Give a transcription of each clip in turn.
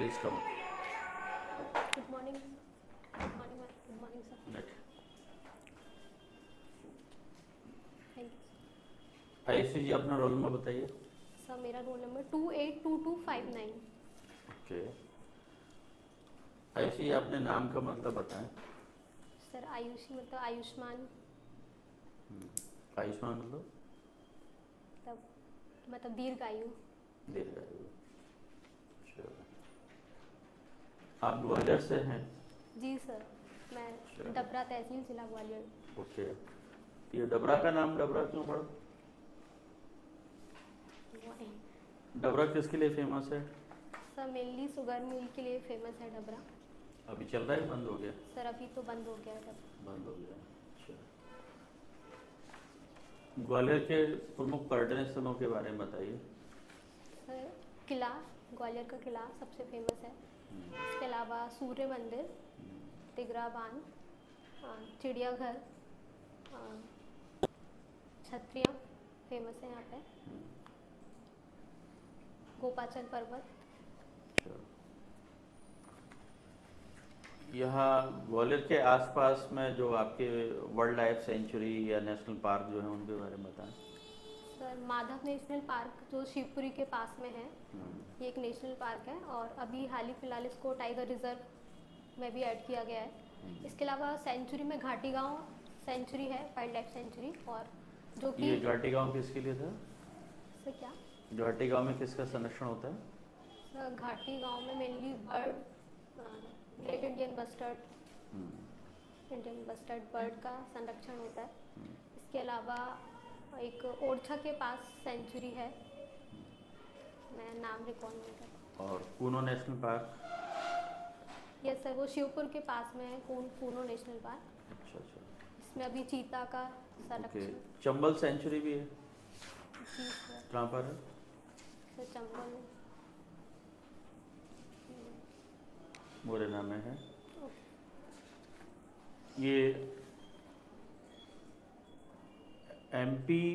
Please come. Good morning. Good morning ma'am. Good morning sir. Thank you Ayushi ji अपना roll number बताइए। Sir. मेरा roll number 282259। Okay Ayushi ji अपने नाम का मतलब बताएं। सर आयुषी मतलब आयुष्मान, आयुष्मान मतलब तब मतलब दीर्घायु। दीर्घायु। चलो। आप ग्वालियर से हैं? जी सर, मैं चलो। डबरा तहसील जिला ग्वालियर। ओके ये डबरा का नाम डबरा क्यों पड़ा? डबरा किसके लिए फेमस है? सर मेनली शुगर मिल के लिए फेमस है डबरा। अभी चल रहा है बंद हो गया? सर अभी तो बंद हो गया है डबरा। बंद हो गया। अच्छा ग्वालियर के प्रमुख पर्यटन स्थलों के बारे में बताइए। सर किला, ग्वालियर का किला सबसे फेमस है। इसके अलावा सूर्य मंदिर, तिगरा बांध, चिड़ियाघर, छतरियाँ फेमस है यहाँ पे, गोपाचल पर्वत। यहाँ ग्वालियर के आसपास में जो आपके वर्ल्ड लाइफ सेंचुरी या नेशनल पार्क जो है उनके बारे में बताएं। सर माधव नेशनल पार्क जो शिवपुरी के पास में है, ये एक नेशनल पार्क है और अभी हाल ही फिलहाल इसको टाइगर रिजर्व में भी ऐड किया गया है। इसके अलावा सेंचुरी में घाटी गांव सेंचुरी है, वाइल्ड लाइफ सेंचुरी, और जो कि ये घाटी गांव किसके लिए था? सर क्या? घाटी गांव में किसका संरक्षण होता है? सर घाटी गांव में mainly bird, great Indian bustard bird का संरक्षण होता है। इसके अलावा एक ओरछा के पास सेंचुरी है, मैं नाम रिकॉल नहीं कर। और Kuno national park? Yes sir, वो शिवपुर के पास में है, कूनो नेशनल पार्क। अच्छा अच्छा। इसमें अभी चीता का ओके संरक्षण। चंबल सेंचुरी भी है? जी सर। कहाँ पर है? सर चंबल मुरैना में है। ये एमपी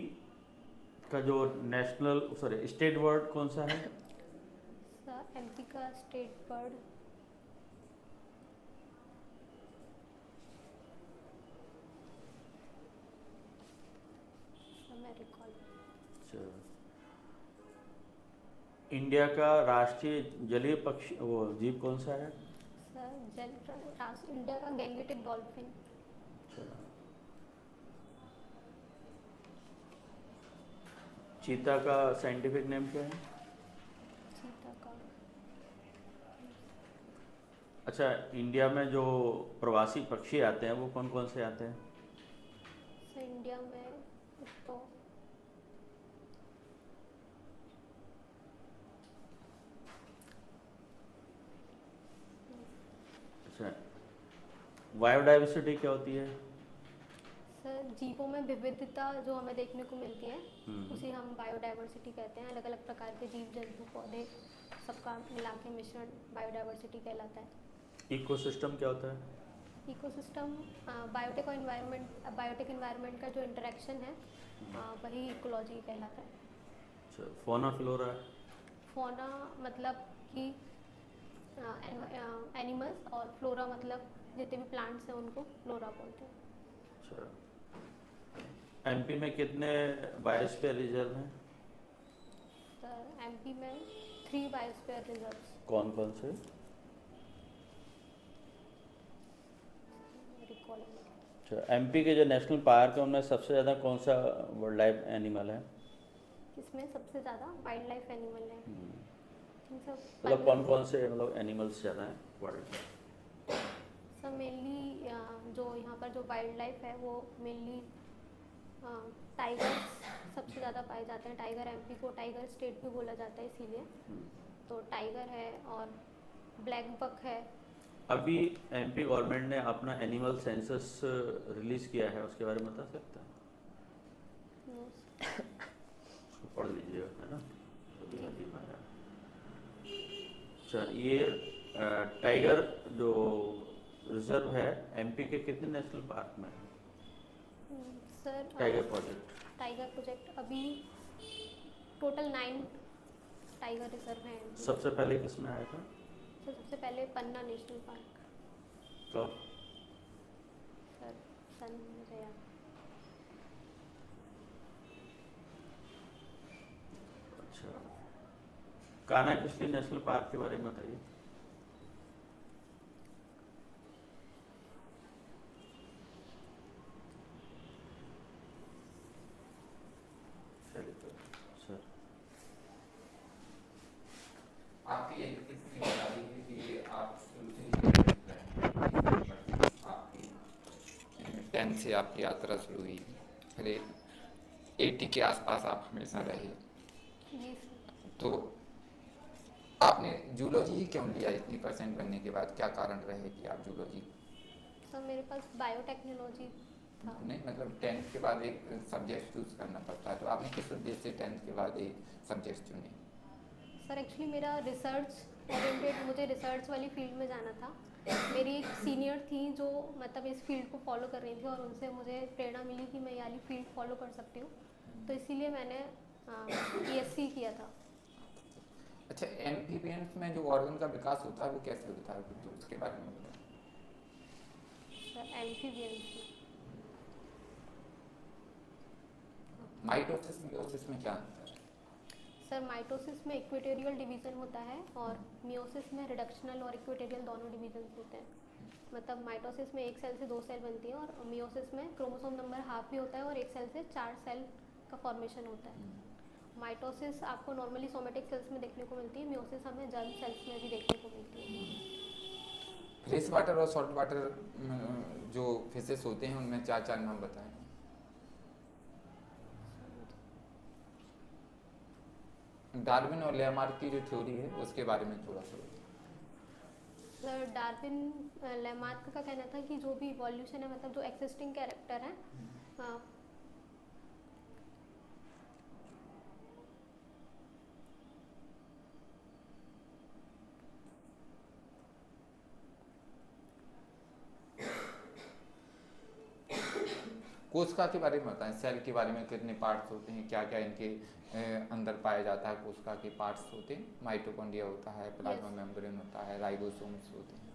का जो नेशनल सॉरी स्टेट बर्ड कौन सा है? सर एमपी का स्टेट बर्ड सर मैं रिकॉल। अच्छा इंडिया का राष्ट्रीय जलीय पक्षी वो जीव कौन सा है? सर इंडिया का गैंगेटिक डॉल्फिन। अच्छा चीता का साइंटिफिक नेम क्या है? चीता का अच्छा इंडिया में जो प्रवासी पक्षी आते हैं वो कौन कौन से आते हैं? सर इंडिया में तो अच्छा बायोडाइवर्सिटी क्या होती है? सर जीवों में विविधता जो हमें देखने को मिलती है उसे हम बायोडाइवर्सिटी कहते हैं। अलग अलग प्रकार के जीव जंतु पौधे सबका मिला के मिश्रण बायोडाइवर्सिटी कहलाता है। इकोसिस्टम क्या होता है? इकोसिस्टम बायोटिक एनवायरनमेंट का जो इंटरेक्शन है वही इकोलॉजी कहलाता है। अच्छा फोना फ्लोरा? फोना मतलब कि एनिमल्स, और फ्लोरा मतलब जितने भी प्लांट्स हैं उनको फ्लोरा बोलते हैं। अच्छा एमपी में कितने बायोस्फीयर रिजर्व हैं? सर एमपी में 3 बायोस्फीयर रिजर्व्स। कौन कौन से? रिकॉल। अच्छा एमपी के जो नेशनल पार्क है उनमें सबसे ज़्यादा कौन सा वाइल्ड लाइफ एनिमल है? इसमें सबसे ज़्यादा वाइल्ड लाइफ एनिमल है। इन सब मतलब कौन कौन से मतलब एनिमल्स ज़्यादा हैं वर्ल्ड में? सब मेनली जो यहाँ पर जो वाइल्ड लाइफ है वो मेनली टाइगर्स सबसे ज़्यादा पाए जाते हैं। टाइगर एमपी को टाइगर स्टेट भी बोला जाता है इसीलिए। तो टाइगर है और ब्लैक बक है। अभी एमपी गवर्नमेंट ने अपना एनिमल सेंसस रिलीज किया है उसके बारे में बता सकता है? उसको पढ़ लीजिएगा है ना। अभी हाल ही में आया। अच्छा ये टाइगर जो रिजर्व है एमपी के कितने नेशनल पार्क में है? सर टाइगर प्रोजेक्ट अभी टोटल 9 टाइगर रिजर्व हैं। सबसे पहले किसमें आया था? तो सबसे पहले पन्ना नेशनल पार्क। कब? सर सन मुझे याद। अच्छा, कान्हा नेशनल पार्क के बारे में बताइए। सर आपकी इसकी बता दीजिए कि आप आपकी 10 से आपकी यात्रा शुरू हुई, फिर 80 के आसपास आप हमेशा रहे, जी सर। तो आपने जूलॉजी ही क्यों लिया? इतनी परसेंट बनने के बाद क्या कारण रहे कि आप जूलॉजी? सर मेरे पास बायोटेक्नोलॉजी था। नहीं, मतलब 10th के बाद एक सब्जेक्ट चूज करना पड़ता है, तो आपने किस उद्देश्य से 10th के बाद एक सब्जेक्ट चुने? सर एक्चुअली मेरा रिसर्च ओरिएंटेड, मुझे रिसर्च वाली फील्ड में जाना था। मेरी एक सीनियर थी जो मतलब इस फील्ड को फॉलो कर रही थी और उनसे मुझे प्रेरणा मिली कि मैं ये वाली फील्ड फॉलो कर सकती हूँ, तो इसीलिए मैंने ESC किया था। अच्छा, एम्फीबियंस में जो ऑर्गन का विकास होता है वो कैसे होता है, तो उसके बारे में बताएं। सर एम्फीबियंस माइटोसिस मियोसिस में क्या अंतर है? सर माइटोसिस में इक्वेटोरियल डिवीजन होता है और मियोसिस में रिडक्शनल और इक्वेटोरियल दोनों डिवीजन होते हैं। मतलब माइटोसिस में एक सेल से 2 सेल बनती हैं और मियोसिस में क्रोमोसोम नंबर हाफ भी होता है और एक सेल से 4 सेल का फॉर्मेशन होता है। माइटोसिस आपको नॉर्मली सोमेटिक सेल्स में देखने को मिलती है, मियोसिस हमें जर्म सेल्स में भी देखने को मिलती है। फ्रेश वाटर और सॉल्ट वाटर जो फिशेस होते हैं उनमें 4 नाम बताएं। डार्विन और लेमार्क की जो थ्योरी है उसके बारे में थोड़ा सा बताएं। सर डार्विन लेमार्क का कहना था कि जो भी इवोल्यूशन है, मतलब जो एक्सिस्टिंग कैरेक्टर है, कोशिका के बारे में बताएं, सेल के बारे में कितने पार्ट्स होते हैं, क्या क्या इनके अंदर पाया जाता है। कोशिका के पार्ट्स होते हैं, माइटोकॉन्ड्रिया होता है, प्लाज्मा मेम्ब्रेन होता है, राइबोसोम्स होते हैं,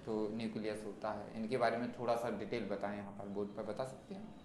तो न्यूक्लियस होता है। इनके बारे में थोड़ा सा डिटेल बताएं, यहाँ पर बोर्ड पर बता सकते हैं।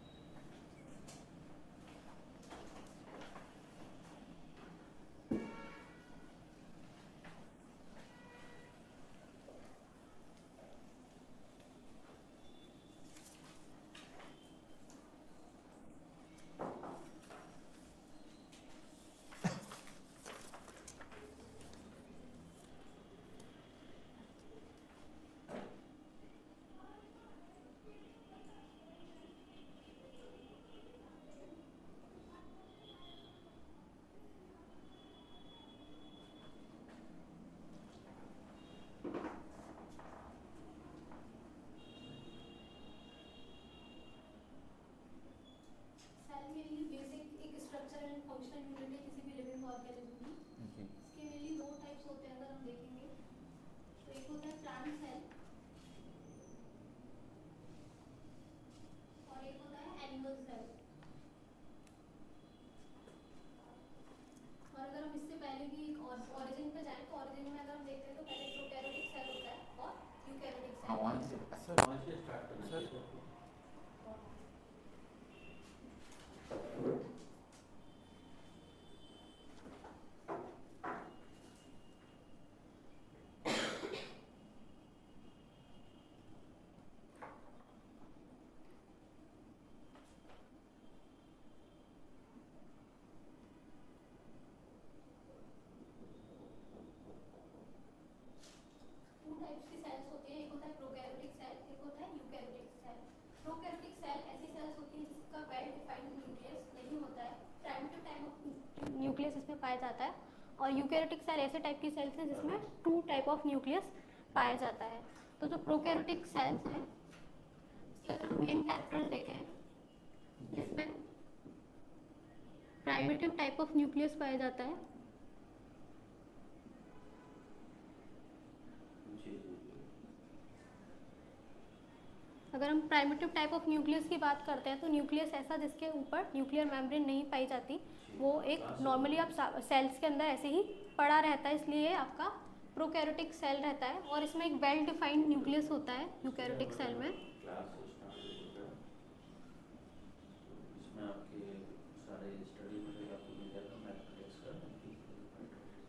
न्यूक्लियस इसमें पाया जाता है, और यूकैरियोटिक सेल ऐसे टाइप की सेल्स हैं जिसमें 2 टाइप ऑफ न्यूक्लियस पाया जाता है। तो जो प्रोकैरियोटिक सेल्स हैं, मेन कैरेक्टर देखें, जिसमें प्राइमेटिव टाइप ऑफ न्यूक्लियस पाया जाता है। अगर हम प्राइमेटिव टाइप ऑफ न्यूक्लियस की बात करते हैं तो न्यूक्लियस ऐसा जिसके ऊपर न्यूक्लियर मेम्ब्रेन नहीं पाई जाती, वो एक नॉर्मली आप सेल्स के अंदर ऐसे ही पड़ा रहता है, इसलिए आपका प्रोकैरियोटिक सेल रहता है और इसमें एक वेल डिफाइंड न्यूक्लियस होता है यूकैरियोटिक सेल में। क्लास स्टार्ट हो चुका है, इसमें आपके सारे स्टडी मटेरियल आपको मिल जाएगा मैथमेटिक्स का।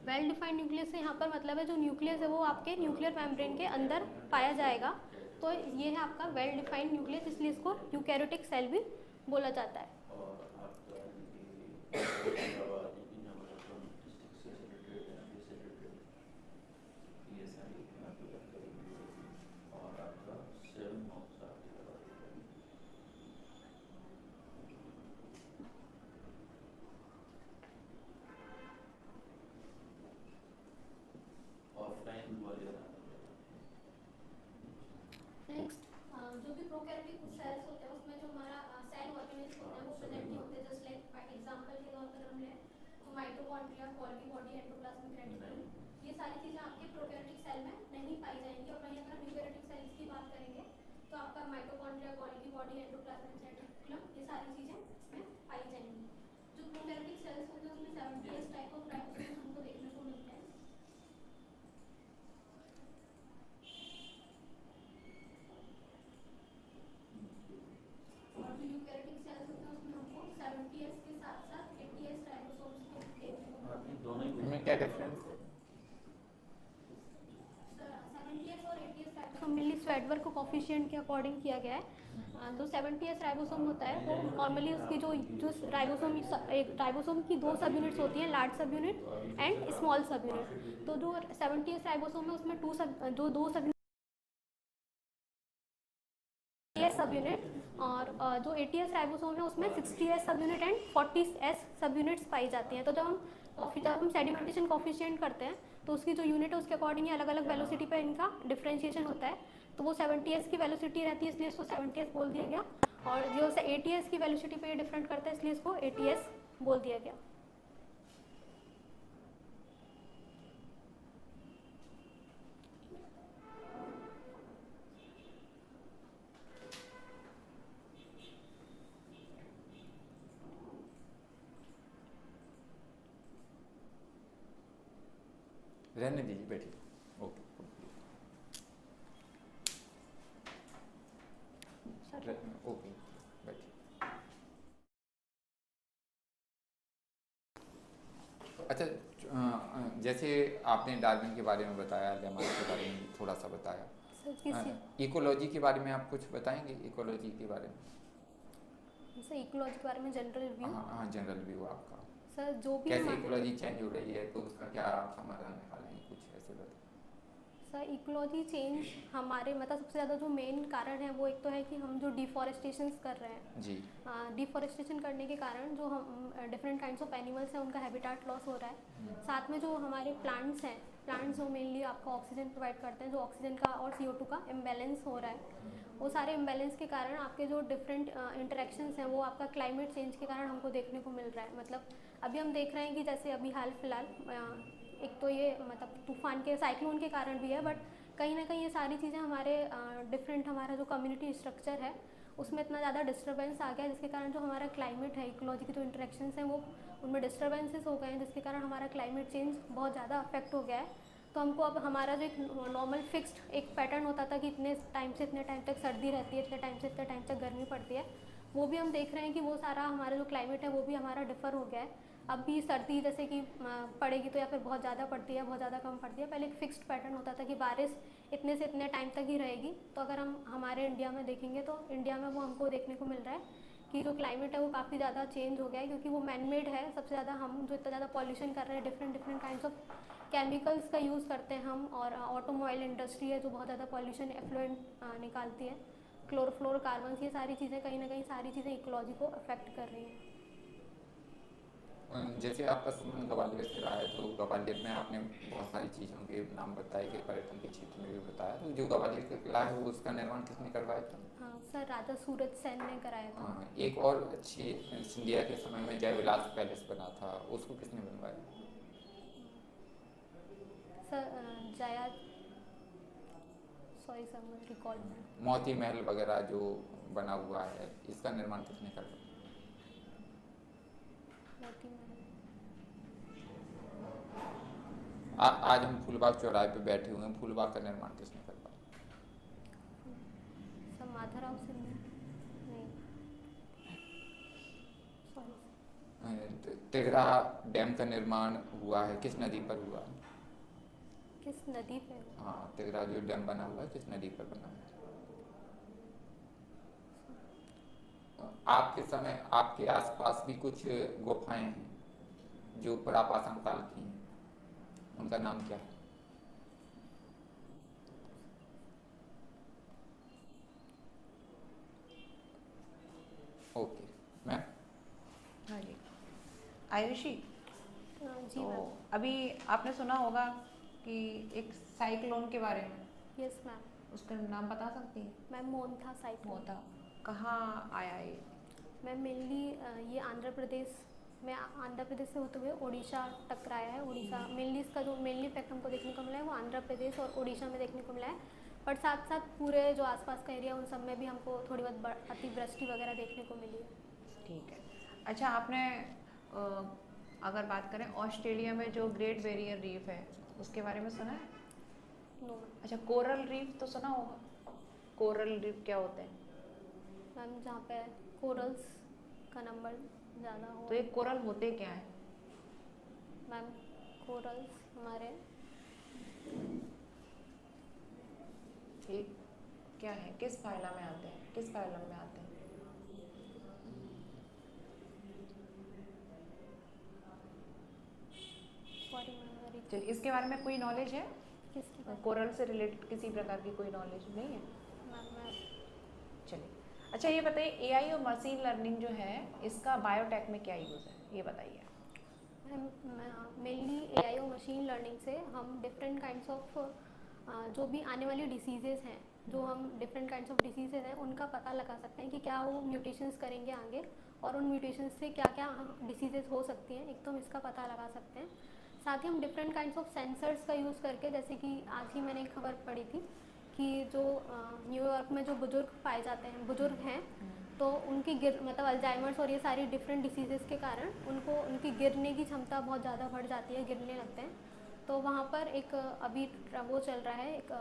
वेल डिफाइंड न्यूक्लियस से यहाँ पर मतलब है जो न्यूक्लियस है वो आपके न्यूक्लियर मेम्ब्रेन के अंदर पाया जाएगा। तो ये है आपका वेल डिफाइंड न्यूक्लियस, इसलिए इसको यूकैरियोटिक सेल भी बोला जाता है। और आपका डिस्ट्रिक्ट से रिलेटेड से रिलेटेड ये सारी आपकी बात करेंगे। और आपका 7 मार्क्स आपकी बात करेंगे। ऑफलाइन वाले नेक्स्ट जो भी प्रोकैरियोटिक सेल्स होते हैं उसमें जो हमारा सेल ऑर्गेनेल्स होते हैं वो प्रेजेंट नहीं होते। जस्ट लाइक एग्जांपल के तौर पर हम लें तो mitochondria, Golgi body, endoplasmic reticulum, ये सारी चीज़ें आपके प्रोकैरियोटिक सेल में नहीं पाई जाएंगी। और वहीं अगर यूकैरियोटिक सेल्स की बात करेंगे तो आपका mitochondria, Golgi body, endoplasmic reticulum ये सारी चीज़ें इसमें पाई जाएंगी। जो प्रोकैरियोटिक सेल्स होते हैं उसमें 70 टाइप ऑफ राइबोसोम्स हमको देखने को मिलते हैं। और जो यूकैरियोटिक सेल्स होते हैं उसमें हमको 70s के साथ साथ 80s राइबोसोम्स को देखने को मिलते हैं। दोनों ही इनमें क्या डिफरेंस है? 70s और 80s राइबोसोम मेनली स्वेडबर्ग को कोफिशिएंट के अकॉर्डिंग किया गया है। जो 70s राइबोसोम होता है वो नॉर्मली उसकी जो राइबोसोम, एक राइबोसोम की 2 सब यूनिट्स होती हैं, लार्ज सब यूनिट एंड स्मॉल सब यूनिट। तो जो 70s राइबोसोम है उसमें 2 सब सब यूनिट, और जो 80s राइबोसोम है उसमें 60s सब यूनिट एंड 40s सब यूनिट्स पाई जाती हैं। तो जब हम सेडिमेंटेशन कोफिशिएंट करते हैं तो उसकी जो यूनिट है उसके अकॉर्डिंग अलग अलग वेलोसिटी पे इनका डिफरेंशिएशन होता है। तो वो 70s की वेलोसिटी रहती है इसलिए इसको 70s बोल दिया गया, और जो 80s की वेलोसिटी पे डिफरेंट करता है इसलिए इसको 80s बोल दिया गया। रहने दीजिए, बैठिए। ओके, ओके, बैठिए। अच्छा, जैसे आपने डार्विन के बारे में बताया, लेमार्क के बारे में थोड़ा सा बताया, इकोलॉजी के बारे में आप कुछ बताएंगे? इकोलॉजी के बारे में सर इकोलॉजी के बारे में जनरल व्यू। हाँ, जनरल व्यू आपका। सर जो भी कैसे इकोलॉजी चेंज हो रही है तो उसका क्या समाधान निकालेंगे, कुछ ऐसे बताएं। सर इकोलॉजी चेंज हमारे मतलब सबसे ज़्यादा जो मेन कारण है वो एक तो है कि हम जो डिफॉरेस्टेशन कर रहे हैं जी, डिफॉरेस्टेशन करने के कारण जो हम डिफरेंट काइंड्स ऑफ एनिमल्स हैं उनका हैबिटेट लॉस हो रहा है। साथ में जो हमारे प्लांट्स हैं, प्लांट्स जो मेनली आपको ऑक्सीजन प्रोवाइड करते हैं, जो ऑक्सीजन का और CO2 का इम्बैलेंस हो रहा है, वो सारे इम्बैलेंस के कारण आपके जो डिफरेंट इंटरेक्शंस हैं वो आपका क्लाइमेट चेंज के कारण हमको देखने को मिल रहा है। मतलब अभी हम देख रहे हैं कि जैसे अभी हाल फिलहाल एक तो ये मतलब तूफान के, साइक्लोन के कारण भी है, बट कहीं ना कहीं ये सारी चीज़ें हमारे डिफरेंट हमारा जो कम्युनिटी स्ट्रक्चर है उसमें इतना ज़्यादा डिस्टर्बेंस आ गया है जिसके कारण जो हमारा क्लाइमेट है, इकोलॉजी की जो इंटरेक्शंस हैं वो उनमें डिस्टर्बेंसेस हो गए हैं, जिसके कारण हमारा क्लाइमेट चेंज बहुत ज़्यादा अफेक्ट हो गया है। तो हमको अब हमारा जो एक नॉर्मल फिक्स्ड एक पैटर्न होता था कि इतने टाइम से इतने टाइम तक सर्दी रहती है, इतने टाइम से इतने टाइम तक गर्मी पड़ती है, वो भी हम देख रहे हैं कि वो सारा हमारा जो क्लाइमेट है वो भी हमारा डिफ़र हो गया है। अब भी सर्दी जैसे कि पड़ेगी तो या फिर बहुत ज़्यादा पड़ती है, बहुत ज़्यादा कम पड़ती है। पहले एक फिक्स्ड पैटर्न होता था कि बारिश इतने से इतने टाइम तक ही रहेगी। तो अगर हम हमारे इंडिया में देखेंगे तो इंडिया में वो हमको देखने को मिल रहा है कि जो क्लाइमेट है वो काफ़ी ज़्यादा चेंज हो गया है, क्योंकि वो मैनमेड है। सबसे ज़्यादा हम जो इतना ज़्यादा पॉल्यूशन कर रहे हैं, डिफरेंट काइंड्स ऑफ केमिकल्स का यूज़ करते हैं हम, और ऑटोमोबाइल इंडस्ट्री है जो बहुत ज़्यादा पॉल्यूशन एफ्लुएंट निकालती है, क्लोरोफ्लोरोकार्बन्स, ये सारी चीज़ें कहीं ना कहीं सारी चीज़ें इकोलॉजी को अफेक्ट कर रही हैं। जैसे आपका संबंध ग्वालियर से रहा है तो ग्वालियर में आपने बहुत सारी चीज़ों के नाम बताए कि पर्यटन के क्षेत्र में भी बताया, तो जो ग्वालियर का किला है वो उसका निर्माण किसने करवाया था? हाँ सर, राजा सूरज सेन ने कराया था। हाँ, एक और अच्छी सिंधिया के समय में जयविलास पैलेस बना था, उसको किसने बनवाया? सर जया, सॉरी सर मुझे रिकॉल मोती महल वगैरह जो बना हुआ है, इसका निर्माण किसने करवाया? आज हम फूलबाग चौराहे पे बैठे हुए हैं, फूलबाग का निर्माण किसने करवाया? सर माधवराव सिंधिया नहीं, सॉरी। तिगरा डैम का निर्माण हुआ है किस नदी पर हुआ है? किस नदी पे? हाँ, तिगरा जो डैम बना हुआ है किस नदी पर बना है? आपके समय आपके आसपास भी कुछ गुफाएं हैं जो पुरापाषाण काल की हैं, उनका नाम क्या है? Okay ma'am. हाँ जी, आयुषी, जी तो मैम। अभी आपने सुना होगा कि एक साइक्लोन के बारे में, यस मैम। उसका नाम बता सकती हैं? Ma'am Montha cyclone. मोता कहाँ आया ये? मैम मेनली ये आंध्र प्रदेश में, आंध्र प्रदेश से होते हुए उड़ीसा टकराया है। उड़ीसा मेनली, इसका जो मेनली इफेक्ट हमको देखने को मिला है वो आंध्र प्रदेश और उड़ीसा में देखने को मिला है, बट साथ साथ पूरे जो आसपास का एरिया उन सब में भी हमको थोड़ी बहुत अतिवृष्टि वगैरह देखने को मिली है। ठीक है। अच्छा, आपने अगर बात करें ऑस्ट्रेलिया में जो ग्रेट बैरियर रीफ है उसके बारे में सुना है? नो अच्छा, कोरल रीफ तो सुना होगा। कोरल रीफ क्या होते हैं? मैम, जहाँ पे कोरल्स का नंबर ज़्यादा हो। तो ये कोरल होते क्या है? मैम कोरल्स हमारे ये क्या है, किस फाइला में आते हैं, किस फाइलम में आते हैं? सॉरी मैम, वेरी चलिए, इसके बारे में कोई नॉलेज है? किसकी बात? कोरल से रिलेटेड किसी प्रकार की कोई नॉलेज नहीं है? मैम चलिए, अच्छा ये बताइए, एआई और मशीन लर्निंग जो है इसका बायोटेक में क्या यूज़ है, ये बताइए। मेनली एआई और मशीन लर्निंग से हम डिफरेंट काइंड्स ऑफ जो भी आने वाली डिसीजेज हैं, जो हम डिफरेंट काइंड्स ऑफ डिसीजेज हैं उनका पता लगा सकते हैं कि क्या वो म्यूटेशंस करेंगे आगे, और उन म्यूटेशंस से क्या क्या डिसीजेज हो सकती हैं, एक तो हम इसका पता लगा सकते हैं। साथ ही हम डिफरेंट काइंड्स ऑफ सेंसर्स का यूज़ करके, जैसे कि आज ही मैंने एक खबर पढ़ी थी कि जो न्यूयॉर्क में जो बुजुर्ग पाए जाते हैं, बुजुर्ग हैं, तो उनकी मतलब अल्जाइमर्स और ये सारी डिफरेंट डिसीजेस के कारण उनको उनकी गिरने की क्षमता बहुत ज़्यादा बढ़ जाती है, गिरने लगते हैं। तो वहाँ पर एक अभी वो चल रहा है एक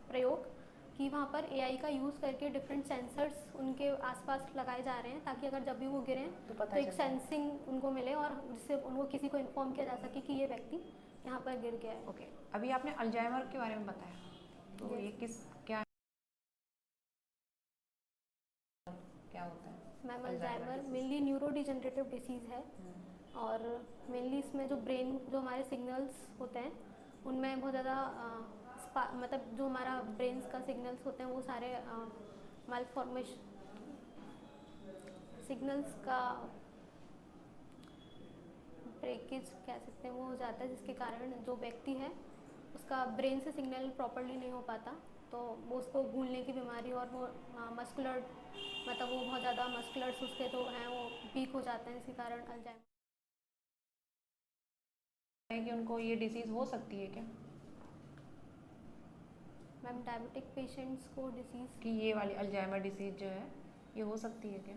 प्रयोग कि वहाँ पर एआई का यूज़ करके डिफरेंट सेंसर्स उनके आसपास लगाए जा रहे हैं, ताकि अगर जब भी वो गिरें तो एक सेंसिंग उनको मिले और जिससे उनको किसी को इन्फॉर्म किया जा सके कि ये व्यक्ति यहाँ पर गिर गया है। ओके, अभी आपने अल्जाइमर के बारे में बताया, तो ये क्या होता है? Ma'am Alzheimer mainly neuro degenerative disease है, और मेनली इसमें जो ब्रेन, जो हमारे सिग्नल्स होते हैं उनमें बहुत ज़्यादा मतलब जो हमारा ब्रेन का सिग्नल्स होते हैं वो सारे मालफॉर्मेशन सिग्नल्स का ब्रेकेज कह सकते हैं वो हो जाता है, जिसके कारण जो व्यक्ति है उसका ब्रेन से सिग्नल प्रॉपर्ली नहीं हो पाता, तो वो उसको भूलने की बीमारी और वो मस्कुलर, मतलब वो बहुत ज़्यादा मस्कुलर्स उसके जो हैं वो वीक हो जाते हैं, इसी कारण अल्जाइमर है कि उनको ये डिसीज़ हो सकती है क्या? मैम डायबिटिक पेशेंट्स को डिसीज़ कि ये वाली अल्जाइमर डिसीज़ जो है ये हो सकती है क्या?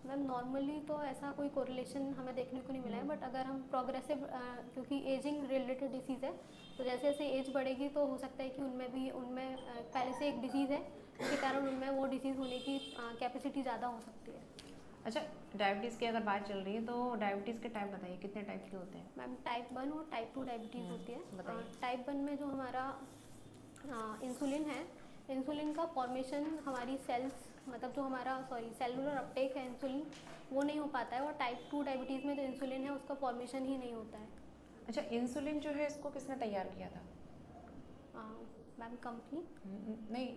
मैम नॉर्मली तो ऐसा कोई कोरिलेशन हमें देखने को नहीं मिला है, बट अगर हम प्रोग्रेसिव, क्योंकि एजिंग रिलेटेड डिसीज़ है, तो जैसे जैसे एज बढ़ेगी तो हो सकता है कि उनमें पहले से एक डिसीज़ है जिसके कारण उनमें वो डिसीज़ होने की कैपेसिटी ज़्यादा हो सकती है। अच्छा, डायबिटीज़ की अगर बात चल रही है तो डायबिटीज़ के टाइप बताइए, कितने टाइप के होते हैं? मैम टाइप 1 और टाइप 2 डायबिटीज़ होती है। बताइए। टाइप 1 में जो हमारा इंसुलिन है, इंसुलिन का फॉर्मेशन हमारी सेल्स, मतलब जो हमारा सेलुलर अपटेक है इंसुलिन, वो नहीं हो पाता है, और टाइप 2 डायबिटीज़ में जो इंसुलिन है उसका फॉर्मेशन ही नहीं होता है। अच्छा, इंसुलिन जो है इसको किसने तैयार किया था? मैम कंपनी नहीं,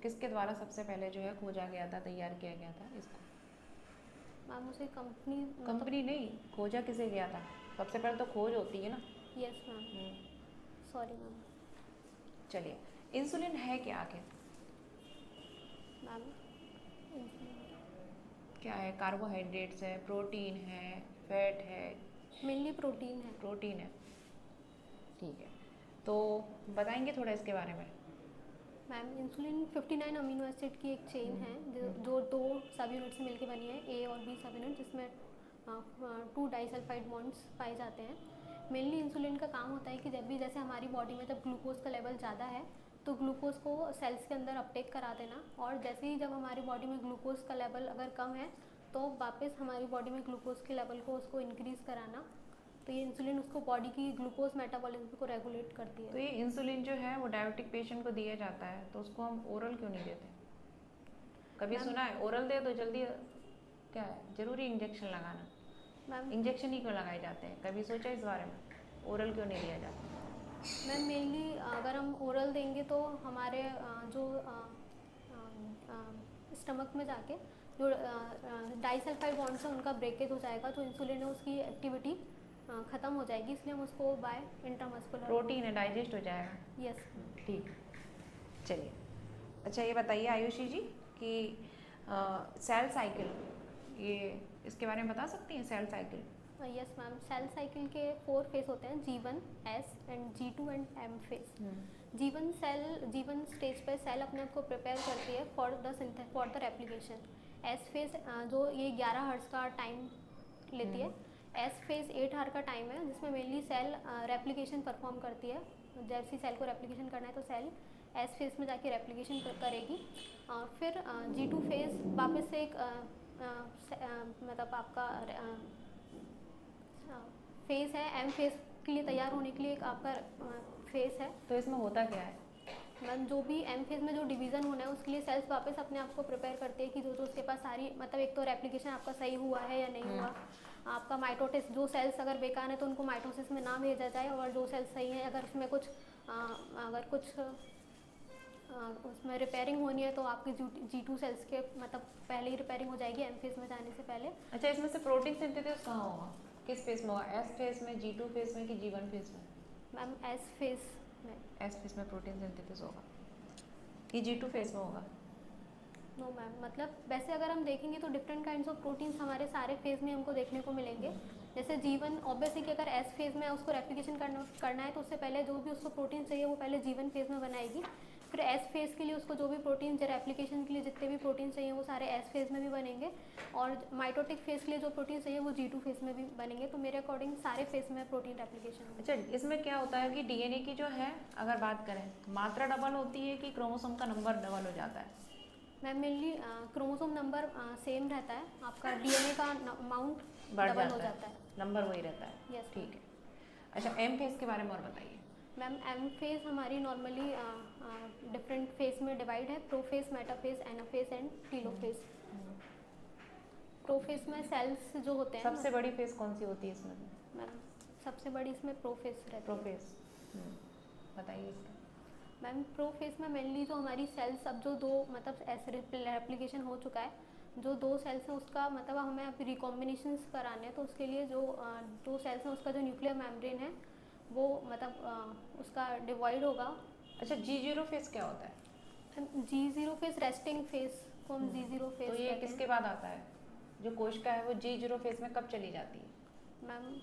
किसके द्वारा सबसे पहले जो है खोजा गया था, तैयार किया गया था इसको? मैम उसे कंपनी नहीं, खोजा किसे गया था? सबसे पहले तो खोज होती है ना। Yes ma'am, sorry ma'am. चलिए, इंसुलिन है क्या आखिर? मैम क्या है? कार्बोहाइड्रेट्स है, प्रोटीन है, फैट है? मेनली प्रोटीन है। प्रोटीन है, ठीक है। तो बताएंगे थोड़ा इसके बारे में? मैम इंसुलिन 59 अमीनो एसिड की एक चेन है जो 2 सब यूनिट से मिलकर बनी है, ए और बी सब यूनिट, जिसमें 2 डाइसल्फाइड बॉन्ड्स पाए जाते हैं। मेनली इंसुलिन का काम होता है कि जब भी जैसे हमारी बॉडी में जब ग्लूकोज का लेवल ज़्यादा है तो ग्लूकोज को सेल्स के अंदर अपटेक करा देना, और जैसे ही जब हमारी बॉडी में ग्लूकोज का लेवल अगर कम है तो वापस हमारी बॉडी में ग्लूकोज के लेवल को उसको इंक्रीज़ कराना। तो ये इंसुलिन उसको बॉडी की ग्लूकोज मेटाबॉलिज्म को रेगुलेट करती है। तो ये इंसुलिन जो है वो डायबिटिक पेशेंट को दिया जाता है, तो उसको हम ओरल क्यों नहीं देते? कभी मैम- सुना है ओरल दे तो जल्दी क्या है जरूरी इंजेक्शन लगाना? मैम इंजेक्शन ही क्यों लगाए जाते हैं? कभी सोचा इस बारे में ओरल क्यों नहीं दिया जाता? मैम मेनली अगर हम ओरल देंगे तो हमारे जो स्टमक में जाके जो डाइसल्फाइड बॉन्ड्स है उनका ब्रेकेज हो जाएगा, जो इंसुलिन है उसकी एक्टिविटी ख़त्म हो जाएगी, इसलिए हम उसको बाय इंट्रामस्कुलर प्रोटीन है, डाइजेस्ट हो जाएगा। यस। ठीक, चलिए। अच्छा ये बताइए आयुषी जी कि सेल साइकिल, ये इसके बारे में बता सकती हैं? Cell cycle. Yes ma'am, cell cycle के 4 फेज होते हैं, G1, S and G2 and M phase. G1 stage पर सेल अपने आप को प्रिपेयर करती है for the replication. S phase जो ये 11 हर्ट्ज का टाइम लेती है। S फेज 8 आवर का टाइम है जिसमें मेनली सेल रेप्लिकेशन परफॉर्म करती है। जैसे सेल को रेप्लिकेशन करना है तो सेल S फेज में जाके रेप्लिकेशन करेगी। फिर G2 फेज वापस से एक मतलब आपका फेज है, M फेज के लिए तैयार होने के लिए एक आपका फेज है। तो इसमें होता क्या है? मैम जो भी M फेज में जो डिवीज़न होना है उसके लिए सेल्स वापस अपने आप को प्रिपेयर करते हैं कि जो उसके पास सारी मतलब एक तो रेप्लिकेशन आपका सही हुआ है या नहीं हुआ, आपका माइटोसिस, जो सेल्स अगर बेकार है तो उनको माइटोसिस में ना भेजा जाए, और जो सेल्स सही है अगर उसमें कुछ अगर कुछ उसमें रिपेयरिंग होनी है तो आपकी G2 सेल्स के मतलब पहले ही रिपेयरिंग हो जाएगी M फेज में जाने से पहले। अच्छा इसमें से प्रोटीन सिंथेसिस कहाँ होगा? किस फेज में होगा? S फेज में, G2 फेज में कि G1 फेज में? मैम S फेज में। S फेज में प्रोटीन सिंथेसिस होगा कि G2 फेज में होगा? नो मैम, मतलब वैसे अगर हम देखेंगे तो डिफरेंट काइंड्स ऑफ प्रोटीन्स हमारे सारे फेज में हमको देखने को मिलेंगे। जैसे G1 ऑब्वियसली कि अगर S फेज में उसको रेप्लिकेशन करना है तो उससे पहले जो भी उसको प्रोटीन चाहिए वो पहले G1 फेज में बनाएगी। फिर S फेज के लिए उसको जो भी प्रोटीन रेप्लिकेशन के लिए जितने भी प्रोटीन चाहिए वो सारे S फेज में भी बनेंगे, और माइटोटिक फेज के लिए जो प्रोटीन चाहिए वो G2 फेज में भी बनेंगे। तो मेरे अकॉर्डिंग सारे फेज में प्रोटीन रेप्लिकेशन। अच्छा इसमें क्या होता है कि डीएनए की जो है अगर बात करें मात्रा डबल होती है कि क्रोमोसोम का नंबर डबल हो जाता है? Ma'am mainly chromosome number same रहता है, आपका डीएनए का अमाउंट बढ़ डबल हो जाता जाता है, नंबर वही रहता है। यस ठीक है। अच्छा M फेज के बारे में और बताइए। मैम M फेज हमारी नॉर्मली डिफरेंट फेज में डिवाइड है, prophase, metaphase, anaphase and telophase. Prophase में सेल्स जो होते हैं सबसे बड़ी फेज कौन सी होती है इसमें? मैम सबसे बड़ी इसमें प्रोफेज रहती है। प्रोफेज बताइए इसका। मैम प्रोफेज में मेनली जो हमारी सेल्स अब जो दो मतलब ऐसे रेप्लिकेशन हो चुका है, जो 2 सेल्स हैं उसका मतलब हमें अब रिकॉम्बिनेशंस कराने हैं, तो उसके लिए जो 2 सेल्स हैं उसका जो न्यूक्लियर मेम्ब्रेन है वो मतलब उसका डिवाइड होगा। अच्छा G0 फेज क्या होता है? G0 फेज रेस्टिंग फेज को हम G0 फेज तो ये किसके बाद आता है? जो कोशिका है वो G0 फेज में कब चली जाती है? मैम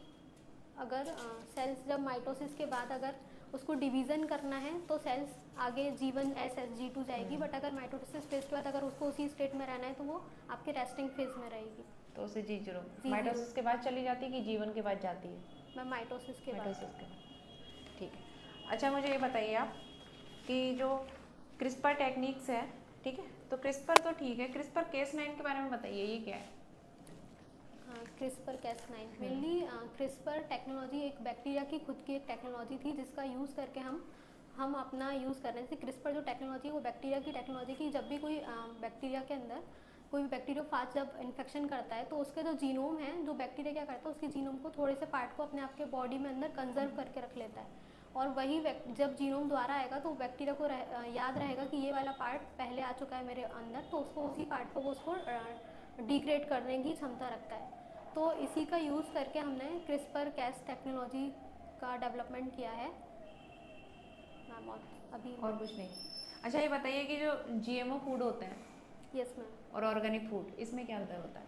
अगर सेल्स जब माइटोसिस के बाद अगर उसको डिवीज़न करना है तो सेल्स आगे G1 SS G2 जाएगी, बट अगर माइटोसिस फेज के बाद अगर उसको उसी स्टेट में रहना है तो वो आपके रेस्टिंग फेज में रहेगी। तो उसे G0 माइटोसिस के बाद चली जाती है कि G1 के बाद जाती है? मैम माइटोसिस के बाद। माइटोसिस के बाद। ठीक है। अच्छा मुझे ये बताइए आप कि जो क्रिस्पर टेक्निक्स है, ठीक है, तो क्रिस्पर तो ठीक है, क्रिस्पर Cas9 के बारे में बताइए, ये क्या है? CRISPR Cas9 mainly CRISPR technology एक बैक्टीरिया की खुद की एक टेक्नोलॉजी थी जिसका यूज़ करके हम अपना यूज़ कर रहे थे। क्रिस्पर जो टेक्नोलॉजी है वो बैक्टीरिया की टेक्नोलॉजी की, जब भी कोई बैक्टीरिया के अंदर कोई बैक्टीरियोफाज जब इन्फेक्शन करता है तो उसके जो जीनोम है, जो बैक्टीरिया क्या करता है उसके जीनोम को थोड़े से पार्ट को अपने आपके बॉडी में अंदर कंजर्व करके रख लेता है, और वही जब जीनोम दोबारा आएगा तो बैक्टीरिया को याद रहेगा कि ये वाला पार्ट पहले आ चुका है मेरे अंदर, तो उसको उसी पार्ट को वो उसको डिग्रेड करने की क्षमता रखता है। तो इसी का यूज़ करके हमने क्रिस्पर कैस टेक्नोलॉजी का डेवलपमेंट किया है मैम, और अभी और कुछ नहीं। अच्छा ये बताइए कि जो GMO फूड होते हैं यस मैम और ऑर्गेनिक फूड, इसमें क्या अंतर होता है?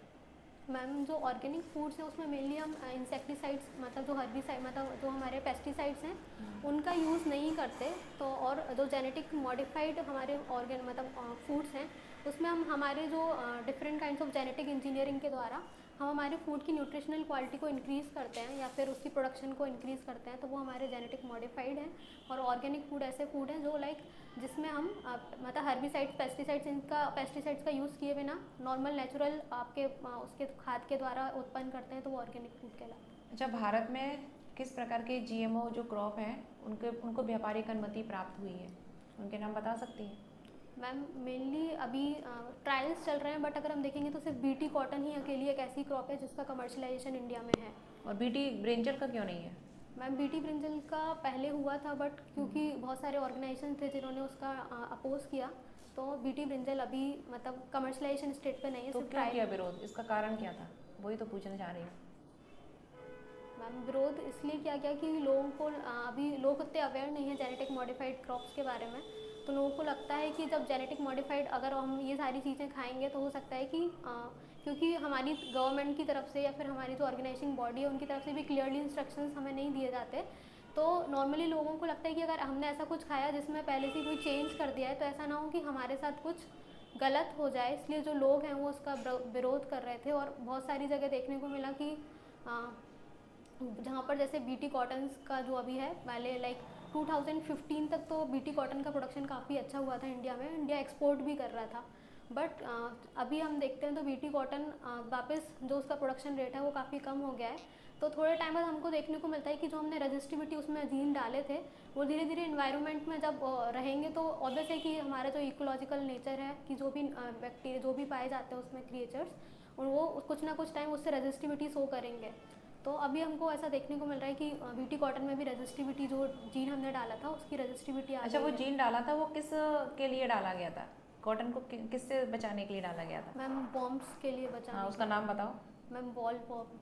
मैम जो ऑर्गेनिक फूड्स हैं उसमें मेनली हम इंसेक्टिसाइड्स मतलब जो हर्बिसाइड मतलब जो हमारे पेस्टिसाइड्स हैं उनका यूज़ नहीं करते। तो और जो जेनेटिक मॉडिफाइड हमारे मतलब फूड्स हैं उसमें हम हमारे जो different kinds of genetic engineering के द्वारा हम हमारे फूड की न्यूट्रिशनल क्वालिटी को इंक्रीज़ करते हैं या फिर उसकी प्रोडक्शन को इंक्रीज़ करते हैं, तो वो हमारे जेनेटिक मॉडिफाइड हैं। और ऑर्गेनिक फूड ऐसे फूड हैं जो लाइक जिसमें हम मतलब हर्बिसाइड्स, पेस्टिसाइड्स का यूज़ किए बिना नॉर्मल नेचुरल आपके उसके खाद के द्वारा उत्पन्न करते हैं, तो वो ऑर्गेनिक फूड कहलाता है। अच्छा, भारत में किस प्रकार के जीएमओ जो क्रॉप हैं उनको व्यापारिक अनुमति प्राप्त हुई है, उनके नाम बता सकती हैं? मैम मेनली अभी ट्रायल्स चल रहे हैं, बट अगर हम देखेंगे तो सिर्फ बीटी कॉटन ही अकेली एक ऐसी क्रॉप है जिसका कमर्शलाइजेशन इंडिया में है। और बीटी ब्रिंजल का क्यों नहीं है? मैम बीटी ब्रिंजल का पहले हुआ था, बट क्योंकि बहुत सारे ऑर्गेनाइजेशन थे जिन्होंने उसका अपोज किया, तो बीटी ब्रिंजल अभी मतलब कमर्शलाइजेशन स्टेट पे नहीं है। तो सिर्फ क्यों किया ट्रायल। विरोध? इसका कारण क्या था, वही तो पूछना चाह रही हूँ। मैम विरोध इसलिए किया गया कि लोगों को अभी लोग उतने अवेयर नहीं है जेनेटिक मॉडिफाइड क्रॉप्स के बारे में, तो लोगों को लगता है कि जब जेनेटिक मॉडिफाइड अगर हम ये सारी चीज़ें खाएंगे तो हो सकता है कि क्योंकि हमारी गवर्नमेंट की तरफ से या फिर हमारी जो ऑर्गेनाइजिंग बॉडी है उनकी तरफ से भी क्लियरली इंस्ट्रक्शंस हमें नहीं दिए जाते, तो नॉर्मली लोगों को लगता है कि अगर हमने ऐसा कुछ खाया जिसमें पहले से कोई चेंज कर दिया है तो ऐसा ना हो कि हमारे साथ कुछ गलत हो जाए, इसलिए जो लोग हैं वो उसका विरोध कर रहे थे। और बहुत सारी जगह देखने को मिला कि जहाँ पर जैसे बीटी कॉटन्स का जो अभी है, पहले लाइक 2015 तक तो बीटी कॉटन का प्रोडक्शन काफ़ी अच्छा हुआ था इंडिया में, इंडिया एक्सपोर्ट भी कर रहा था। बट अभी हम देखते हैं तो बीटी कॉटन वापस जो उसका प्रोडक्शन रेट है वो काफ़ी कम हो गया है। तो थोड़े टाइम बाद हमको देखने को मिलता है कि जो हमने रजिस्टिविटी उसमें जीन डाले थे वो धीरे धीरे इन्वायरमेंट में जब रहेंगे तो ऑब्वियस है कि हमारा जो इकोलॉजिकल नेचर है कि जो भी बैक्टीरिया जो भी पाए जाते हैं उसमें क्रिएचर्स, और वो कुछ ना कुछ टाइम उससे रजिस्टिविटी शो करेंगे। तो अभी हमको ऐसा देखने को मिल रहा है कि बीटी कॉटन में भी रजिस्टिविटी जो जीन हमने डाला था उसकी रजिस्टिविटी आ अच्छा, वो गई है। जीन डाला था वो किस के लिए डाला गया था? कॉटन को किससे बचाने के लिए डाला गया था? मैम बॉम्ब्स के लिए बचा। हाँ, उसका नाम बताओ। Ma'am ball pop.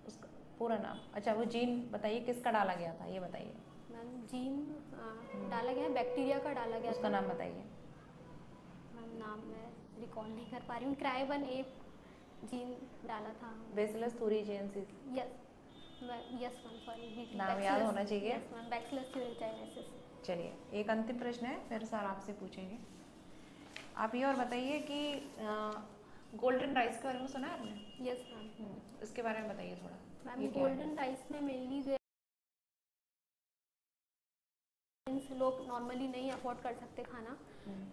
उसका पूरा नाम? अच्छा, वो जीन बताइए किसका डाला गया था, ये बताइए। मैम जीन डाला गया है, बैक्टीरिया का डाला गया उसका था। नाम बताइए। मैम नाम मैं रिकॉल नहीं कर पा रही हूँ। क्राइबन एप जीन डाला था। Bacillus thuringiensis। Yes yes ma'am, sorry नाम याद होना चाहिए। यस मैम, बैक्टीरियस thuringiensis। चलिए, एक अंतिम प्रश्न है, फिर सर आपसे पूछेंगे। आप ये और बताइए कि गोल्डन राइस के बारे में सुना है आपने? Yes ma'am. इसके बारे में बताइए थोड़ा। मैम गोल्डन राइस में मेनली जो लोग नॉर्मली नहीं अफोर्ड कर सकते खाना,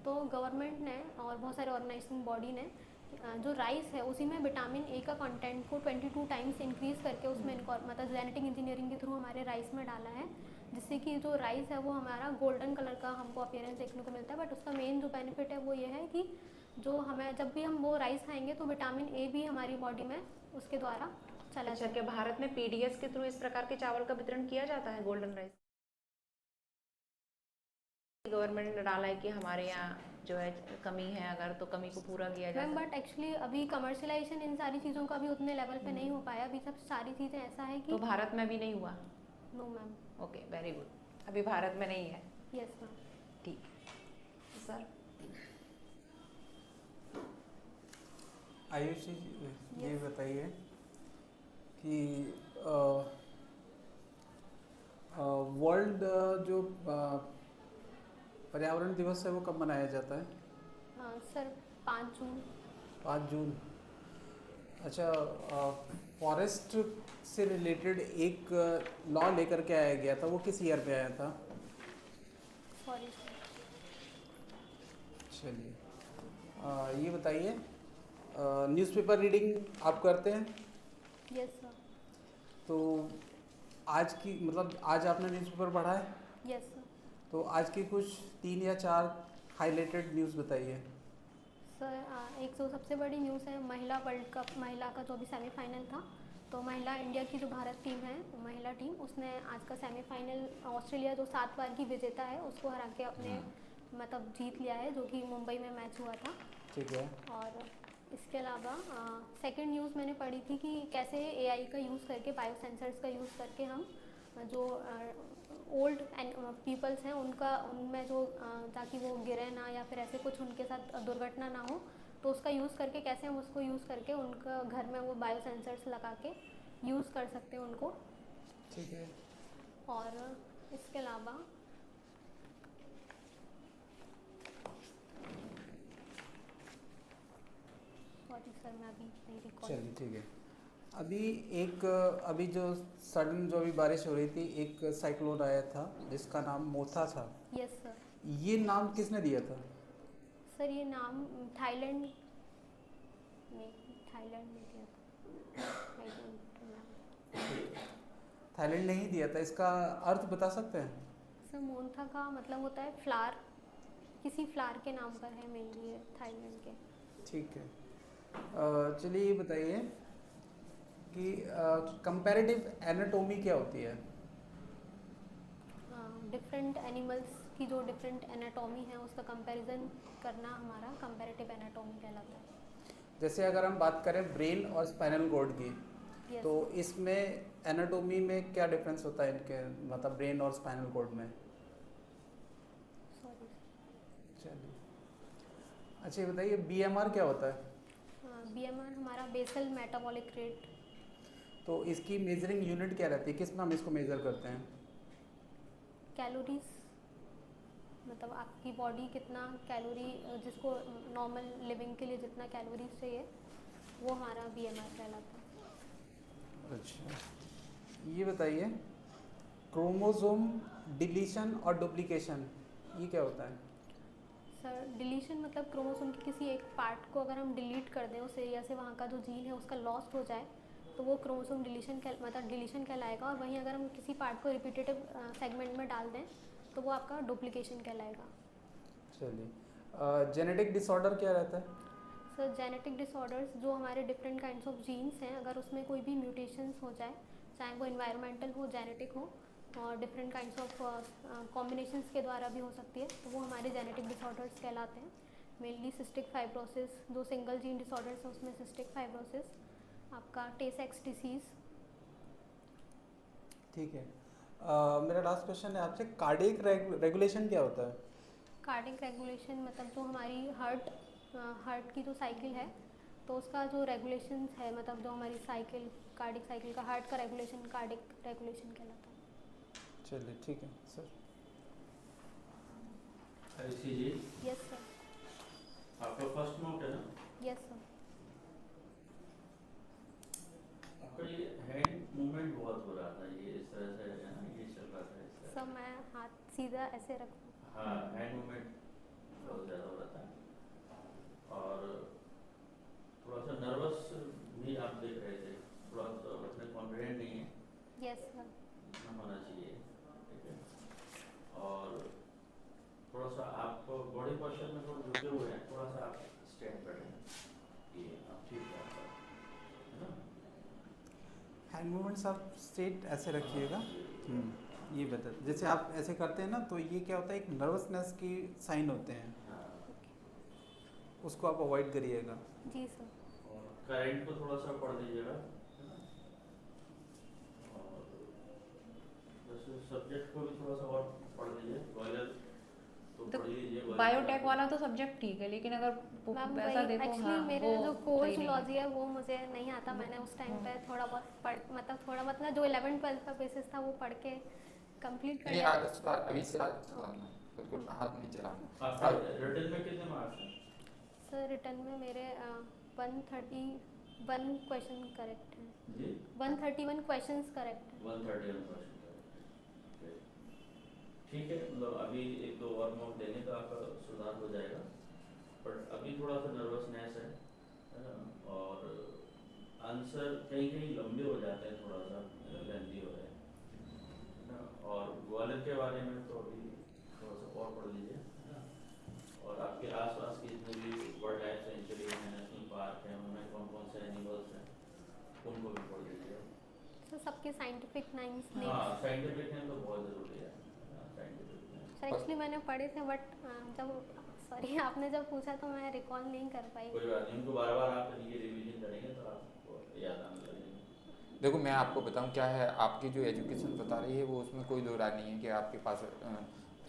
तो गवर्नमेंट ने और बहुत सारे ऑर्गेनाइजिंग बॉडी ने जो राइस है उसी में विटामिन ए का कंटेंट को 22 टाइम्स इंक्रीज़ करके उसमें मतलब जेनेटिक इंजीनियरिंग के थ्रू हमारे राइस में डाला है, जिससे कि जो राइस है वो हमारा गोल्डन कलर का हमको अपीयरेंस देखने को मिलता है। बट उसका मेन जो बेनिफिट है वो ये है कि जो हमें जब भी हम वो राइस खाएंगे तो विटामिन ए भी हमारी बॉडी में उसके द्वारा चला अच्छा, क्या भारत में पीडीएस के थ्रू इस प्रकार के चावल का वितरण किया जाता है, गोल्डन राइस? गवर्नमेंट ने डाला है कि हमारे यहाँ जो है कमी है, अगर तो कमी को पूरा किया जाए। मैम बट एक्चुअली अभी कमर्शलाइजेशन इन सारी चीज़ों का भी उतने लेवल पे नहीं हो पाया, अभी सब सारी चीज़ें ऐसा है कि तो भारत में भी नहीं हुआ? No ma'am. Okay, very good, अभी भारत में नहीं है। Yes ma'am. ठीक। सर आयुषी ये बताइए कि वर्ल्ड जो पर्यावरण दिवस है वो कब मनाया जाता है? सर 5 जून। 5 जून। अच्छा, फॉरेस्ट से रिलेटेड एक लॉ लेकर के आया गया था, वो किस ईयर पे आया था? सॉरी। चलिए, ये बताइए, न्यूज़पेपर रीडिंग आप करते हैं? Yes sir. तो आज की मतलब आज आपने न्यूज़पेपर पढ़ा है? Yes sir. तो आज की कुछ 3 या 4 हाईलाइटेड न्यूज़ बताइए। सर एक जो सबसे बड़ी न्यूज़ है महिला वर्ल्ड कप, महिला का जो अभी सेमीफाइनल था, तो महिला इंडिया की जो भारत टीम है, महिला टीम, उसने आज का सेमीफाइनल ऑस्ट्रेलिया जो 7 बार की विजेता है उसको हरा के अपने मतलब जीत लिया है, जो कि मुंबई में मैच हुआ था। ठीक है। और इसके अलावा सेकंड न्यूज़ मैंने पढ़ी थी कि कैसे एआई का यूज़ करके, बायो सेंसर्स का यूज़ करके हम जो ओल्ड पीपल्स हैं उनमें जो ताकि वो गिरे ना या फिर ऐसे कुछ उनके साथ दुर्घटना ना हो, तो उसका यूज़ करके कैसे हम उसको यूज़ करके उनका घर में वो बायो सेंसर्स लगा के यूज़ कर सकते हैं उनको। ठीक है। और इसके अलावा सॉरी सर मैं अभी नहीं रिकॉल। चलिए ठीक है। अभी जो सडन जो अभी बारिश हो रही थी, एक साइक्लोन आया था जिसका नाम मोथा था। Yes sir. ये नाम किसने दिया था? सर ये नाम थाईलैंड में दिया था। I don't remember। थाईलैंड ने ही दिया था। इसका अर्थ बता सकते हैं? सर मोन्था का मतलब होता है फ्लावर, किसी फ्लावर के नाम पर है मेनली थाईलैंड के। ठीक है। चलिए ये बताइए कि कंपैरेटिव एनाटॉमी क्या होती है? डिफरेंट एनिमल्स की जो डिफरेंट एनाटॉमी है उसका कंपैरिजन करना हमारा कंपैरेटिव एनाटॉमी कहलाता है। जैसे अगर हम बात करें ब्रेन और स्पाइनल कॉर्ड की, Yes, तो इसमें एनाटॉमी में क्या डिफरेंस होता है इनके, मतलब ब्रेन और स्पाइनल कॉर्ड में? सॉरी। चलिए अच्छा ये बताइए बीएमआर क्या होता है? बीएमआर हमारा बेसल मेटाबॉलिक रेट। तो इसकी मेजरिंग यूनिट क्या रहती है, किस में हम इसको मेजर करते हैं? कैलोरीज, मतलब आपकी बॉडी कितना कैलोरी, जिसको नॉर्मल लिविंग के लिए जितना कैलोरीज चाहिए वो हमारा बीएमआर कहलाता है। अच्छा ये बताइए क्रोमोसोम डिलीशन और डुप्लीकेशन ये क्या होता है? सर डिलीशन मतलब क्रोमोसोम के किसी एक पार्ट को अगर हम डिलीट कर दें उस एरिया से, वहाँ का जो जीन है उसका लॉस्ट हो जाए तो वो क्रोमोसोम डिलीशन मतलब डिलीशन कहलाएगा। और वहीं अगर हम किसी पार्ट को रिपीटेटिव सेगमेंट में डाल दें तो वो आपका डुप्लीकेशन कहलाएगा। चलिए जेनेटिक डिसऑर्डर क्या रहता है? सर जेनेटिक डिसऑर्डर्स जो हमारे डिफरेंट काइंड्स ऑफ जीन्स हैं, अगर उसमें कोई भी म्यूटेशंस हो जाए, चाहे वो इन्वायरमेंटल हो, जेनेटिक हो और डिफरेंट काइंड्स ऑफ कॉम्बिनेशंस के द्वारा भी हो सकती है, तो वो हमारे जेनेटिक डिसऑर्डर्स कहलाते हैं। मेनली सिस्टिक फाइब्रोसिस, जो सिंगल जीन डिसऑर्डर्स है उसमें सिस्टिक फाइब्रोसिस, आपका टे-सेक्स डिसीज़। ठीक है। मेरा लास्ट क्वेश्चन है आपसे, कार्डियक रेगुलेशन क्या होता है? कार्डियक रेगुलेशन मतलब जो हमारी हार्ट की जो साइकिल है तो उसका जो रेगुलेशंस है, मतलब जो हमारी साइकिल कार्डियक साइकिल का हार्ट का रेगुलेशन कार्डियक रेगुलेशन कहलाता है। चलिए ठीक है सर। ऐसी जी यस सर। आपका फर्स्ट नोट है ना? Yes sir. आपका ये हैंड मूवमेंट बहुत हो रहा था, ये इस तरह से है ना, ये चल रहा था इस तरह। सर मैं हाथ सीधा ऐसे रखूँ? हाँ हैंड मूवमेंट बहुत ज़्यादा हो रहा था और थोड़ा सा नर्वस भी आप देख रहे थे, थोड़ा सा अपने कॉन्फिडेंट नहीं है। Yes sir. ना होना चाहिए, ठीक है। और थोड़ा सा आप बॉडी पोस्चर में थोड़ा झुके हुए हैं, थोड़ा सा आप स्टैंड पर हैं, ये आप ठीक है आपका, है ना? हैंड मूवमेंट्स आप स्ट्रेट ऐसे रखिएगा। ये बता, जैसे आप ऐसे करते हैं ना तो ये क्या होता है, एक नर्वसनेस की साइन होते हैं, उसको आप अवॉइड करिएगा। जी सर। और करंट को थोड़ा सा पढ़ लीजिएगा, और वैसे सब्जेक्ट को भी थोड़ा सा और पढ़ लीजिए। बॉयलर तो पढ़ लीजिए। बायोटेक वाला तो सब्जेक्ट ठीक है, लेकिन अगर वैसा देखो एक्चुअली मेरे वो जो कोर सही नहीं है। जूलॉजी है वो मुझे नहीं आता। मैंने उस टाइम पे थोड़ा बहुत थोड़ा बहुत ना जो 11th-12th का बेसिस था वो पढ़ के कंप्लीट कर नहीं लिया। अभी से बिल्कुल हाथ नहीं चलाना। आपका रिटन में कितने मार्क्स हैं? सर रिटर्न में मेरे 131 क्वेश्चन करेक्ट हैं। जी 131 क्वेश्चंस करेक्ट हैं। 131 क्वेश्चन। ठीक है, मतलब अभी एक दो और नोट देने का आपका सुधार हो जाएगा, बट अभी थोड़ा सा नर्वसनेस है ना, और आंसर कहीं कहीं लंबे हो जाते हैं, थोड़ा सा लेंथी हो रहे हैं ना। और ग्वालियर के बारे में तो अभी थोड़ा सा और पढ़ लीजिए, है ना। और आपके आसपास की जितने भी वर्ल्ड लाइफ सेंचुरी है, नेशनल पार्क है, उनमें कौन कौन से एनिमल्स हैं उनको भी पढ़ लीजिए। सर सबके साइंटिफिक नाइम्स हाँ नेम्स साइंटिफिक नेम तो बहुत ज़रूरी है, साइंटिफिक नेम। सर एक्चुअली मैंने पढ़े थे बट जब सॉरी आपने जब पूछा तो मैं रिकॉल नहीं कर पाई। कोई बात नहीं, उनको बार बार आप ये रिवीजन करेंगे तो आपको याद आने लगेगा। देखो मैं आपको बताऊं क्या है, आपकी जो एजुकेशन बता रही है वो उसमें कोई दो राय नहीं है कि आपके पास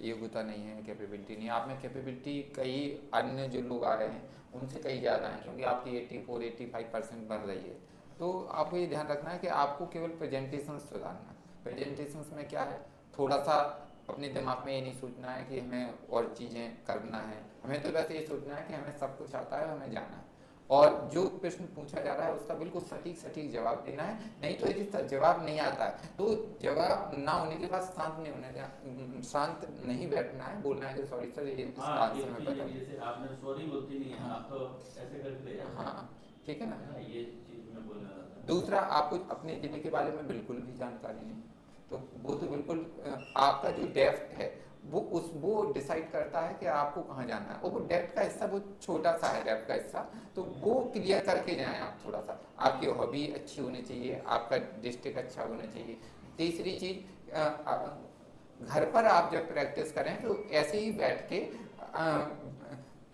योग्यता नहीं है, कैपेबिलिटी नहीं है। आप में कैपेबिलिटी कई अन्य जो लोग आ रहे हैं उनसे कई ज़्यादा है, क्योंकि आपकी 84-85% बन रही है। तो आपको ये ध्यान रखना है कि आपको केवल प्रेजेंटेशन सुधारना। प्रेजेंटेशन में क्या है, थोड़ा सा अपने दिमाग में ये नहीं सोचना है कि हमें और चीज़ें करना है, हमें तो बस ये सोचना है कि हमें सब कुछ आता है, हमें जाना है। और जो प्रश्न पूछा जा रहा है उसका बिल्कुल सटीक जवाब देना है। नहीं तो यदि जवाब नहीं आता है तो जवाब ना होने के बाद शांत नहीं बैठना है, बोलना है कि सॉरी सर ये इसका आंसर मैं पता नहीं। जैसे आपने सॉरी बोलती नहीं है, आप तो ऐसे करके ले जाते हैं। हाँ ठीक है ना। ये चीज मैं बोलना चाहता दूसरा, आपको अपने जिले के बारे में बिल्कुल भी जानकारी नहीं, तो वो तो बिल्कुल आपका जो डेप्थ है वो डिसाइड करता है कि आपको कहाँ जाना है। और वो डेप्थ का हिस्सा वो छोटा सा है, डेप्थ का हिस्सा, तो वो क्लियर करके जाएं आप थोड़ा सा। आपकी हॉबी अच्छी होनी चाहिए, आपका डिस्ट्रिक्ट अच्छा होना चाहिए। तीसरी चीज, घर पर आप जब प्रैक्टिस करें तो ऐसे ही बैठ के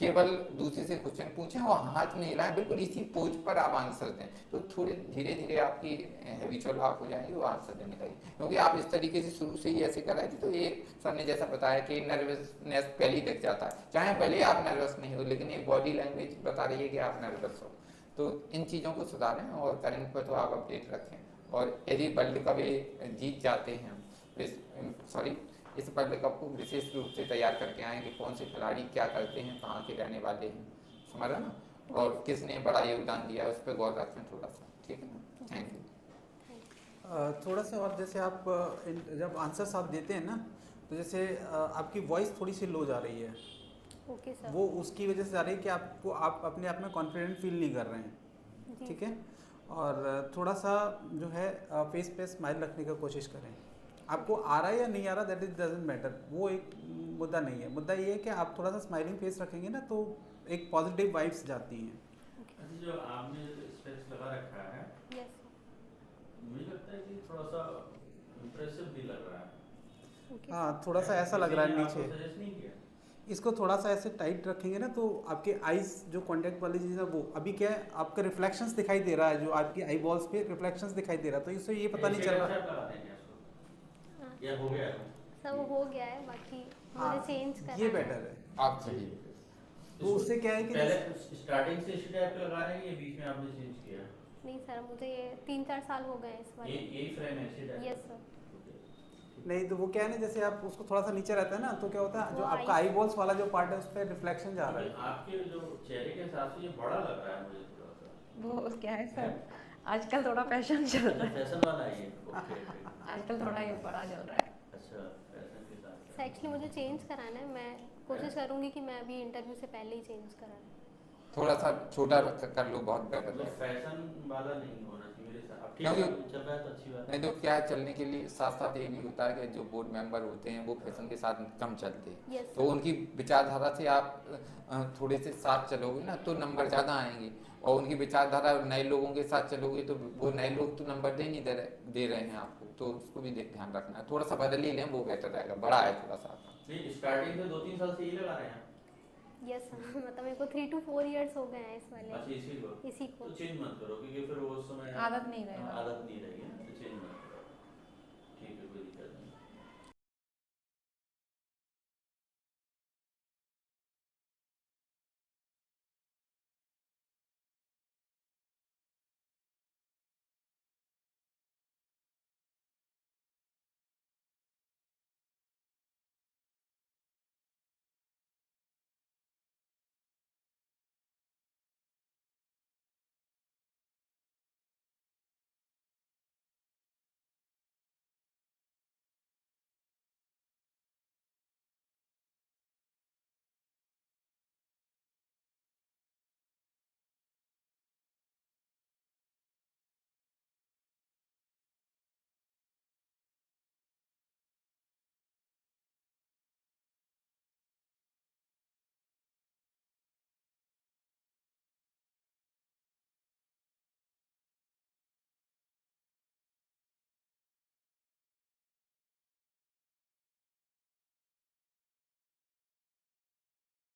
केवल दूसरे से क्वेश्चन पूछें और हाथ नहीं हिलाएं, बिल्कुल इसी पोज पर आप आंसर दें, तो थोड़े धीरे धीरे आपकी हैबिचुअल आप हो जाएंगे वो आंसर देने लगे। क्योंकि आप इस तरीके से शुरू से ही ऐसे कर रहे थे तो ये सर ने जैसा बताया कि नर्वसनेस पहले ही दिख जाता है, चाहे भले आप नर्वस नहीं हो लेकिन एक बॉडी लैंग्वेज बता रही है कि आप नर्वस हो। तो इन चीज़ों को सुधारें और करंट पर तो आप अपडेट रखें। और यदि वर्ल्ड कप जीत जाते हैं, इस वर्ल्ड कप को विशेष रूप से तैयार करके आए कि कौन से खिलाड़ी क्या करते हैं, कहाँ के रहने वाले हैं, समझ ना, और किसने बड़ा योगदान दिया है उस पर गौर रखें थोड़ा सा, ठीक है ना। Thank you. थोड़ा सा और जैसे आप जब आंसर्स आप देते हैं ना तो जैसे आपकी वॉइस थोड़ी सी लो जा रही है, ओके सर। वो उसकी वजह से जा रही है कि आप अपने आप में कॉन्फिडेंट फील नहीं कर रहे हैं, जी। ठीक है। और थोड़ा सा जो है फेस पे स्माइल रखने का कोशिश करें। आपको आ रहा है या नहीं आ रहा दैट इज डजंट मैटर, वो एक मुद्दा नहीं है। मुद्दा ये है कि आप थोड़ा सा स्माइलिंग फेस रखेंगे ना तो एक पॉजिटिव वाइब्स जाती हैं। अच्छा, जो आपने स्पेक्स लगा रखा है, यस मुझे लगता है कि थोड़ा सा इम्प्रेसिव भी लग रहा है। ओके। हाँ, थोड़ा सा ऐसा लग रहा है आपको नीचे। सजेस्ट नहीं किया? इसको थोड़ा सा ऐसे टाइट रखेंगे ना तो आपके आईज जो कांटेक्ट वाली चीज़ है वो अभी क्या है, आपका रिफ्लेक्शंस दिखाई दे रहा है, जो आपकी आई बॉल्स पे रिफ्लेक्शंस दिखाई दे रहा है, तो इससे ये पता नहीं चल रहा। लगा देंगे इसको, या हो गया है? सब हो गया है, बाकी हाँ, मुझे चेंज करना ये बेटर है। आप सही। तो उससे क्या है कि पहले स्टार्टिंग से इसी टाइप का लगा रहे हैं या बीच में आपने चेंज किया? नहीं सर, मुझे ये 3-4 साल हो गए हैं इस वाले। यही फ्रेम है इसी टाइप? Yes sir. नहीं तो वो क्या है ना, जैसे आप उसको थोड़ा सा नीचे रहता है ना तो क्या होता है, जो वो आपका आई बॉल्स वाला जो पार्ट है उस पर रिफ्लेक्शन जा रहा है। आपके जो चेहरे के हिसाब से ये बड़ा लग रहा है मुझे थोड़ा सा। वो क्या है सर, आजकल थोड़ा फैशन चल रहा है, फैशन वाला है ये? ओके। आजकल थोड़ा ये बड़ा चल रहा है। अच्छा, फैशन के साथ। सर एक्चुअली मुझे चेंज कराना है, मैं कोशिश करूंगी कि मैं अभी इंटरव्यू से पहले ही चेंज कराना। थोड़ा सा छोटा कर लो, बहुत बेटर मतलब है। फैशन वाला नहीं होना चाहिए मेरे साथ। अब ठीक क्योंकि है, चल रहा है तो अच्छी बात है। नहीं तो क्या है, चलने के लिए साथ साथ ये भी होता है कि जो बोर्ड मेंबर होते हैं वो फैशन के साथ कम चलते हैं, यस तो उनकी विचारधारा से आप थोड़े से साथ चलोगे ना तो नंबर ज़्यादा आएंगे, और उनकी विचारधारा नए लोगों के साथ चलोगे तो वो नए लोग तो नंबर दे रहे हैं आपको, तो उसको भी ध्यान रखना है। थोड़ा सा बदल ही लें, वो बेटर रहेगा, बड़ा है थोड़ा सा। नहीं, स्टार्टिंग से 2-3 साल से यही लगा रहे हैं? यस सर, मतलब मेरे को 3 to 4 इयर्स हो गए हैं इस वाले। अच्छा, इसी को तो चेंज मत करो क्योंकि फिर वो उस समय आदत नहीं रहेगा। आदत नहीं रहेगी ना, तो चेंज मत करो। ठीक है, कोई